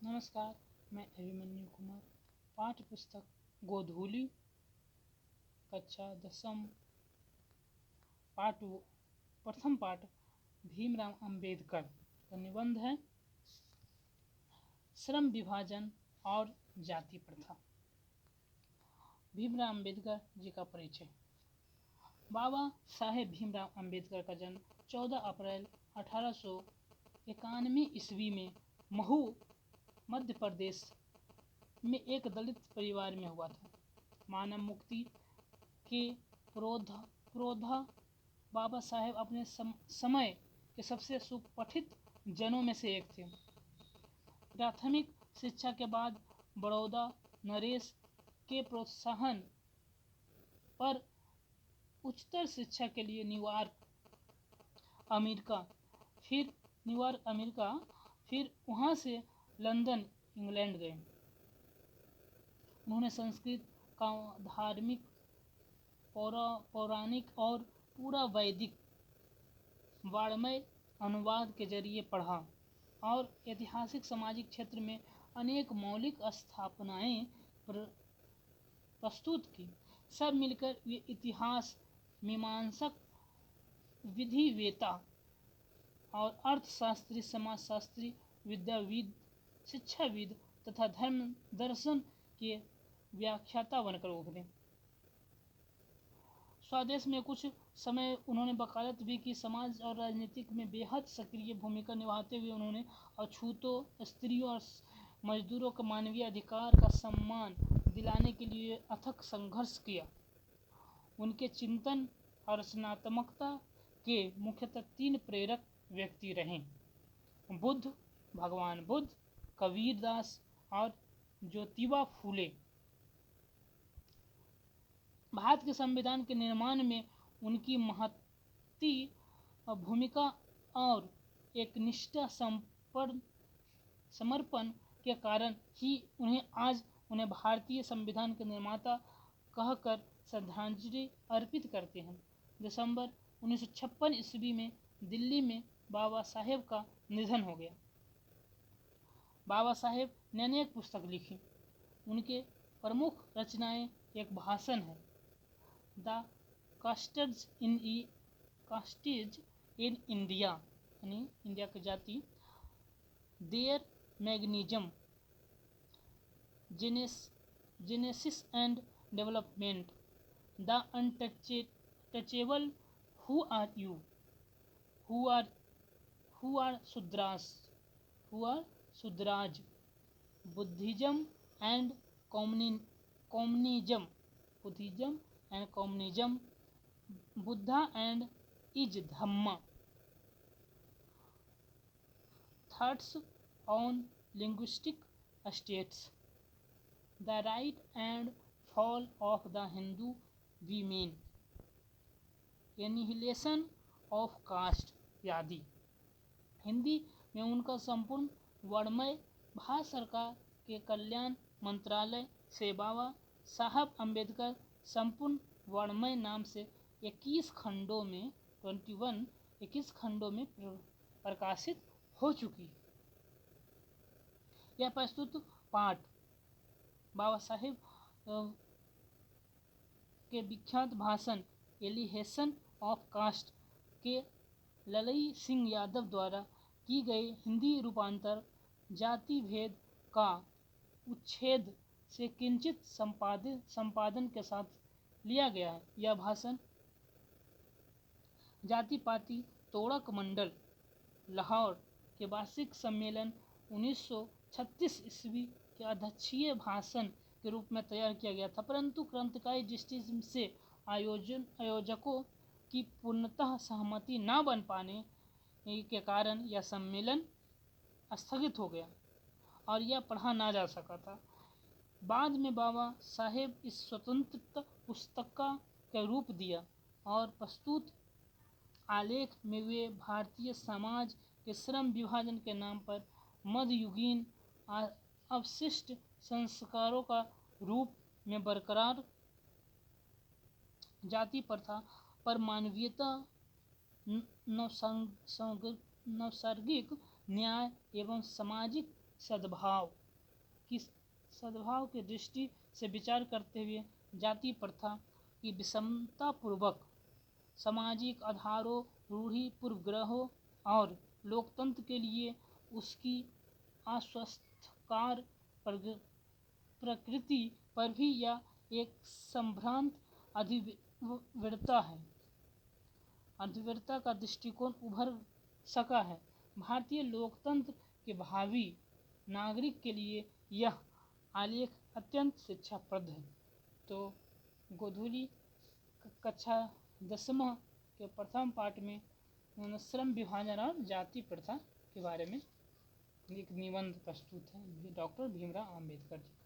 नमस्कार, मैं अभिमन्यु कुमार। पाठ्य पुस्तक गोधूली, कक्षा 10, प्रथम पाठ भीमराव अंबेडकर का निबंध है श्रम विभाजन और जाति प्रथा। भीमराव अंबेडकर जी का परिचय। बाबा साहेब भीमराव अंबेडकर का जन्म 14 अप्रैल 1891 ईस्वी में महू, मध्य प्रदेश में एक दलित परिवार में हुआ था। मानव मुक्ति के पुरोधा बाबा साहेब अपने समय के सबसे सुपठित जनों में से एक थे। प्राथमिक शिक्षा के बाद बड़ौदा नरेश के प्रोत्साहन पर उच्चतर शिक्षा के लिए न्यूयॉर्क, अमेरिका, फिर वहां से लंदन, इंग्लैंड गए। उन्होंने संस्कृत का धार्मिक, पौराणिक और पूरा वैदिक वाङ्मय अनुवाद के जरिए पढ़ा और ऐतिहासिक सामाजिक क्षेत्र में अनेक मौलिक स्थापनाएं प्रस्तुत की। सब मिलकर वे इतिहास, मीमांसक, विधिवेत्ता और अर्थशास्त्री, समाजशास्त्री, विद्याविद, शिक्षाविद तथा धर्म दर्शन के व्याख्याता बनकर उभरे। स्वदेश में कुछ समय उन्होंने वकालत भी की। समाज और राजनीतिक में बेहद सक्रिय भूमिका निभाते हुए उन्होंने अछूतों, स्त्रियों और मजदूरों को मानवीय अधिकार का सम्मान दिलाने के लिए अथक संघर्ष किया। उनके चिंतन और रचनात्मकता के मुख्यतः 3 प्रेरक व्यक्ति रहे: बुद्ध, भगवान बुद्ध, कबीरदास और ज्योतिबा फूले। भारत के संविधान के निर्माण में उनकी महती भूमिका और एकनिष्ठ समर्पण के कारण ही आज उन्हें भारतीय संविधान के निर्माता कहकर श्रद्धांजलि अर्पित करते हैं। दिसंबर 1956 ईस्वी में दिल्ली में बाबा साहेब का निधन हो गया। बाबा साहेब ने अनेक पुस्तक लिखी। उनके प्रमुख रचनाएं एक भाषण है, द कास्टेज इन इंडिया, यानी इंडिया की जाति, their mechanism, genesis and development, the untouchable, who are you, who are Shudras, Buddhism and communism, Buddha and is Dhamma, thoughts on linguistic states, the right and fall of the Hindu women, annihilation of caste आदि। हिंदी में उनका संपूर्ण वाङ्मय भारत सरकार के कल्याण मंत्रालय से बाबा साहब अंबेडकर संपूर्ण वाङ्मय नाम से 21 खंडों में प्रकाशित हो चुकी है। यह प्रस्तुत पाठ बाबा साहेब के विख्यात भाषण एलिहेशन ऑफ कास्ट के ललई सिंह यादव द्वारा की गई हिंदी रूपांतर जाति भेद का उच्छेद से किंचित संपादन के साथ लिया गया है। यह भाषण जाति पाति तोड़क मंडल, लाहौर के वार्षिक सम्मेलन 1936 ईस्वी के अध्यक्षीय भाषण के रूप में तैयार किया गया था, परंतु क्रांतिकारी दृष्टि से आयोजकों की पूर्णतः सहमति न बन पाने के कारण यह सम्मेलन स्थगित हो गया और यह पढ़ा न जा सका था। बाद में बाबा साहेब इस स्वतंत्र पुस्तक का रूप दिया और प्रस्तुत आलेख में वे भारतीय समाज के श्रम विभाजन के नाम पर मध्ययुगीन अवशिष्ट संस्कारों का रूप में बरकरार जाति प्रथा पर मानवीयता, नैसर्गिक न्याय एवं सामाजिक सद्भाव की सद्भाव की दृष्टि से विचार करते हुए जाति प्रथा की विषमतापूर्वक सामाजिक आधारों, रूढ़ि पूर्वग्रहों और लोकतंत्र के लिए उसकी अस्वास्थ्यकर प्रकृति पर भी यह एक संभ्रांत अधिवक्ता है अधिवक्ता का दृष्टिकोण उभर सका है। भारतीय लोकतंत्र के भावी नागरिक के लिए यह आलेख अत्यंत शिक्षाप्रद है। तो गोधूली कक्षा 10वीं के प्रथम पाठ में श्रम विभाजन और जाति प्रथा के बारे में एक निबंध प्रस्तुत है डॉक्टर भीमराव अम्बेडकर जी।